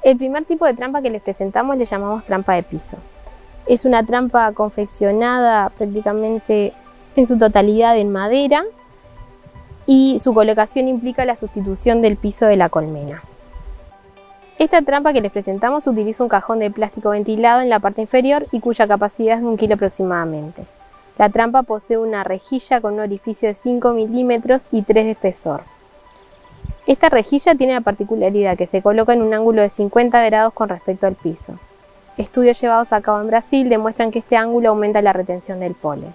El primer tipo de trampa que les presentamos le llamamos trampa de piso. Es una trampa confeccionada prácticamente en su totalidad en madera y su colocación implica la sustitución del piso de la colmena. Esta trampa que les presentamos utiliza un cajón de plástico ventilado en la parte inferior y cuya capacidad es de 1 kilo aproximadamente. La trampa posee una rejilla con un orificio de 5 milímetros y 3 de espesor. Esta rejilla tiene la particularidad que se coloca en un ángulo de 50 grados con respecto al piso. Estudios llevados a cabo en Brasil demuestran que este ángulo aumenta la retención del polen.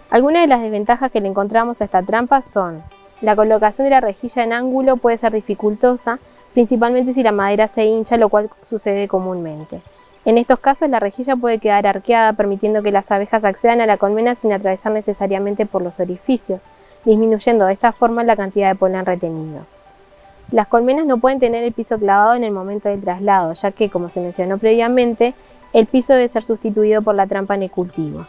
Algunas de las desventajas que le encontramos a esta trampa son: la colocación de la rejilla en ángulo puede ser dificultosa, principalmente si la madera se hincha, lo cual sucede comúnmente. En estos casos la rejilla puede quedar arqueada, permitiendo que las abejas accedan a la colmena sin atravesar necesariamente por los orificios, disminuyendo de esta forma la cantidad de polen retenido. Las colmenas no pueden tener el piso clavado en el momento del traslado, ya que, como se mencionó previamente, el piso debe ser sustituido por la trampa en el cultivo.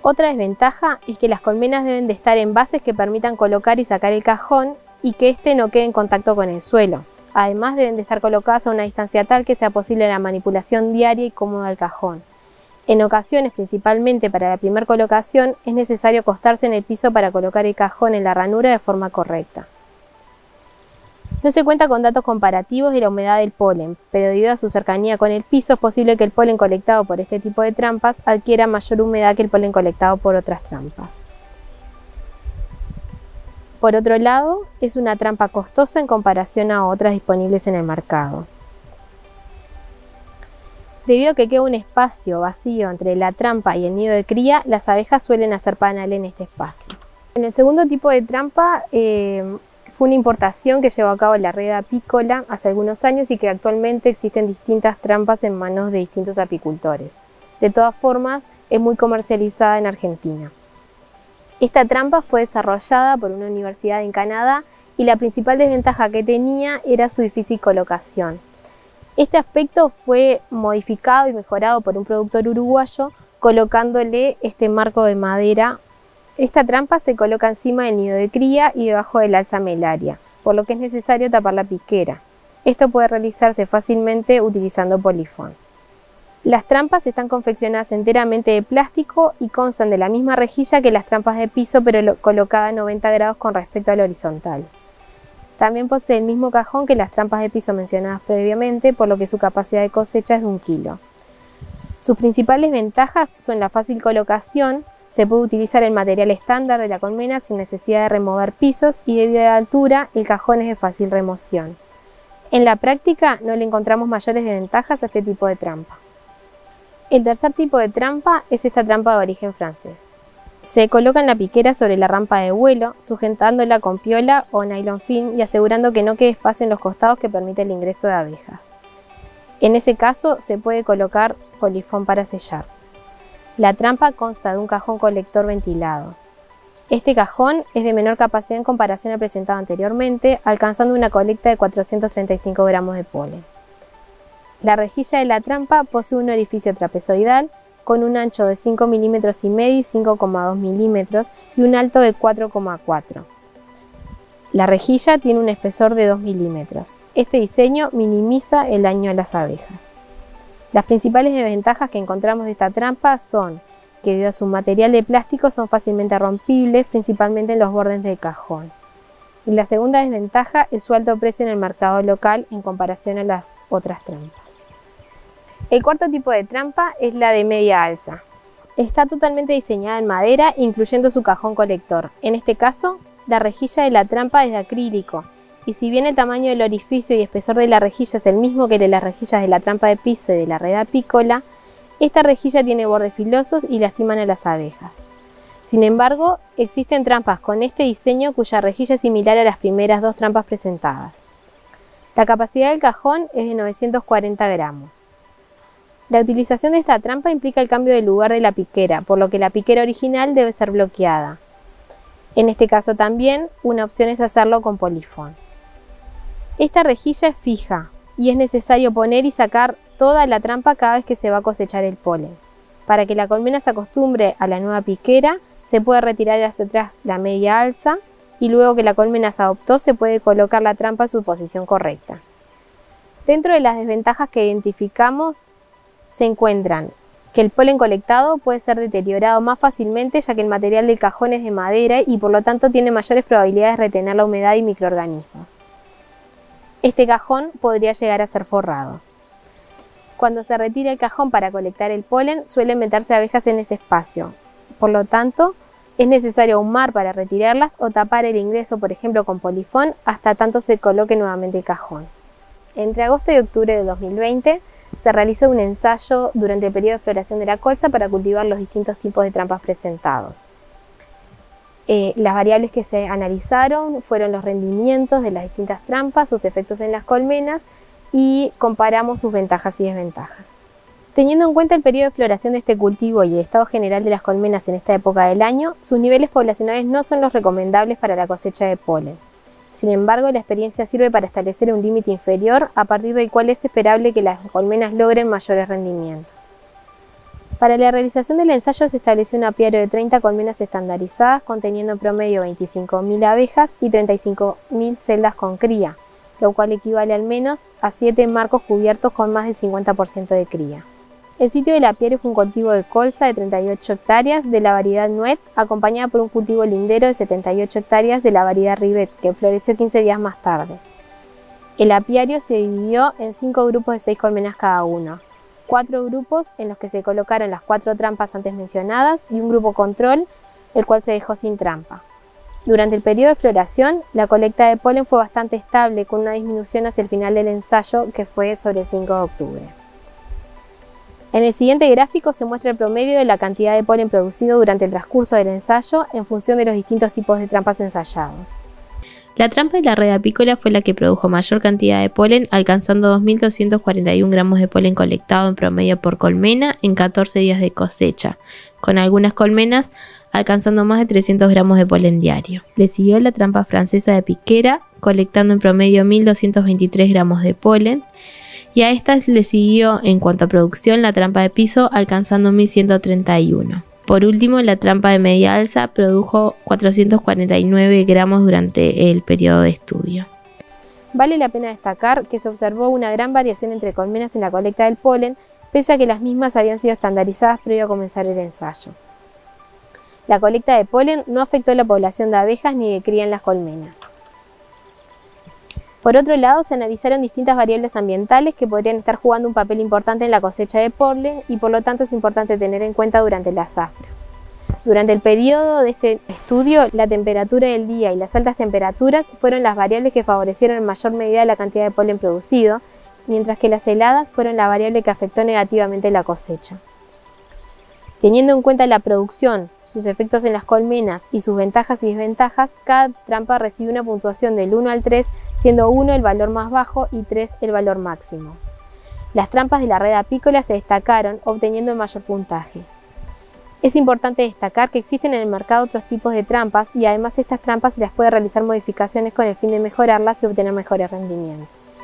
Otra desventaja es que las colmenas deben de estar en bases que permitan colocar y sacar el cajón y que éste no quede en contacto con el suelo. Además, deben de estar colocadas a una distancia tal que sea posible la manipulación diaria y cómoda del cajón. En ocasiones, principalmente para la primera colocación, es necesario acostarse en el piso para colocar el cajón en la ranura de forma correcta. No se cuenta con datos comparativos de la humedad del polen, pero debido a su cercanía con el piso es posible que el polen colectado por este tipo de trampas adquiera mayor humedad que el polen colectado por otras trampas. Por otro lado, es una trampa costosa en comparación a otras disponibles en el mercado. Debido a que queda un espacio vacío entre la trampa y el nido de cría, las abejas suelen hacer panal en este espacio. En el segundo tipo de trampa fue una importación que llevó a cabo la red apícola hace algunos años y que actualmente existen distintas trampas en manos de distintos apicultores. De todas formas, es muy comercializada en Argentina. Esta trampa fue desarrollada por una universidad en Canadá y la principal desventaja que tenía era su difícil colocación. Este aspecto fue modificado y mejorado por un productor uruguayo colocándole este marco de madera. Esta trampa se coloca encima del nido de cría y debajo del alza melaria, por lo que es necesario tapar la piquera. Esto puede realizarse fácilmente utilizando polifón. Las trampas están confeccionadas enteramente de plástico y constan de la misma rejilla que las trampas de piso, pero colocada a 90 grados con respecto al horizontal. También posee el mismo cajón que las trampas de piso mencionadas previamente, por lo que su capacidad de cosecha es de 1 kilo. Sus principales ventajas son la fácil colocación, se puede utilizar el material estándar de la colmena sin necesidad de remover pisos y debido a la altura, el cajón es de fácil remoción. En la práctica no le encontramos mayores desventajas a este tipo de trampa. El tercer tipo de trampa es esta trampa de origen francés. Se coloca en la piquera sobre la rampa de vuelo, sujetándola con piola o nylon film y asegurando que no quede espacio en los costados que permite el ingreso de abejas. En ese caso se puede colocar polifón para sellar. La trampa consta de un cajón colector ventilado. Este cajón es de menor capacidad en comparación al presentado anteriormente, alcanzando una colecta de 435 gramos de polen. La rejilla de la trampa posee un orificio trapezoidal con un ancho de 5,5 milímetros y 5,2 milímetros y un alto de 4,4. La rejilla tiene un espesor de 2 milímetros. Este diseño minimiza el daño a las abejas. Las principales desventajas que encontramos de esta trampa son que debido a su material de plástico son fácilmente rompibles, principalmente en los bordes del cajón. Y la segunda desventaja es su alto precio en el mercado local en comparación a las otras trampas. El cuarto tipo de trampa es la de media alza. Está totalmente diseñada en madera, incluyendo su cajón colector. En este caso, la rejilla de la trampa es de acrílico, y si bien el tamaño del orificio y espesor de la rejilla es el mismo que el de las rejillas de la trampa de piso y de la red apícola, esta rejilla tiene bordes filosos y lastiman a las abejas. Sin embargo, existen trampas con este diseño cuya rejilla es similar a las primeras dos trampas presentadas. La capacidad del cajón es de 940 gramos. La utilización de esta trampa implica el cambio de lugar de la piquera, por lo que la piquera original debe ser bloqueada. En este caso también, una opción es hacerlo con polifón. Esta rejilla es fija y es necesario poner y sacar toda la trampa cada vez que se va a cosechar el polen. Para que la colmena se acostumbre a la nueva piquera, se puede retirar hacia atrás la media alza y luego que la colmena se adoptó se puede colocar la trampa en su posición correcta. Dentro de las desventajas que identificamos se encuentran que el polen colectado puede ser deteriorado más fácilmente, ya que el material del cajón es de madera y por lo tanto tiene mayores probabilidades de retener la humedad y microorganismos. Este cajón podría llegar a ser forrado. Cuando se retira el cajón para colectar el polen, suelen meterse abejas en ese espacio. Por lo tanto, es necesario ahumar para retirarlas o tapar el ingreso, por ejemplo con polifón, hasta tanto se coloque nuevamente el cajón. Entre agosto y octubre de 2020, se realizó un ensayo durante el periodo de floración de la colza para cultivar los distintos tipos de trampas presentados. Las variables que se analizaron fueron los rendimientos de las distintas trampas, sus efectos en las colmenas y comparamos sus ventajas y desventajas. Teniendo en cuenta el periodo de floración de este cultivo y el estado general de las colmenas en esta época del año, sus niveles poblacionales no son los recomendables para la cosecha de polen. Sin embargo, la experiencia sirve para establecer un límite inferior a partir del cual es esperable que las colmenas logren mayores rendimientos. Para la realización del ensayo se estableció un apiario de 30 colmenas estandarizadas conteniendo en promedio 25.000 abejas y 35.000 celdas con cría, lo cual equivale al menos a 7 marcos cubiertos con más del 50% de cría. El sitio del apiario fue un cultivo de colza de 38 hectáreas de la variedad Nuet, acompañada por un cultivo lindero de 78 hectáreas de la variedad Rivet, que floreció 15 días más tarde. El apiario se dividió en 5 grupos de 6 colmenas cada uno, 4 grupos en los que se colocaron las 4 trampas antes mencionadas y un grupo control, el cual se dejó sin trampa. Durante el periodo de floración, la colecta de polen fue bastante estable, con una disminución hacia el final del ensayo, que fue sobre el 5 de octubre. En el siguiente gráfico se muestra el promedio de la cantidad de polen producido durante el transcurso del ensayo en función de los distintos tipos de trampas ensayados. La trampa de la red apícola fue la que produjo mayor cantidad de polen, alcanzando 2.241 gramos de polen colectado en promedio por colmena en 14 días de cosecha, con algunas colmenas alcanzando más de 300 gramos de polen diario. Le siguió la trampa francesa de piquera, colectando en promedio 1.223 gramos de polen, y a estas le siguió en cuanto a producción la trampa de piso, alcanzando 1.131. Por último, la trampa de media alza produjo 449 gramos durante el periodo de estudio. Vale la pena destacar que se observó una gran variación entre colmenas en la colecta del polen, pese a que las mismas habían sido estandarizadas previo a comenzar el ensayo. La colecta de polen no afectó la población de abejas ni de cría en las colmenas. Por otro lado, se analizaron distintas variables ambientales que podrían estar jugando un papel importante en la cosecha de polen y por lo tanto es importante tener en cuenta durante la zafra. Durante el periodo de este estudio, la temperatura del día y las altas temperaturas fueron las variables que favorecieron en mayor medida la cantidad de polen producido, mientras que las heladas fueron la variable que afectó negativamente la cosecha. Teniendo en cuenta la producción, sus efectos en las colmenas y sus ventajas y desventajas, cada trampa recibe una puntuación del 1 al 3, siendo 1 el valor más bajo y 3 el valor máximo. Las trampas de la red apícola se destacaron, obteniendo el mayor puntaje. Es importante destacar que existen en el mercado otros tipos de trampas y además estas trampas se las puede realizar modificaciones con el fin de mejorarlas y obtener mejores rendimientos.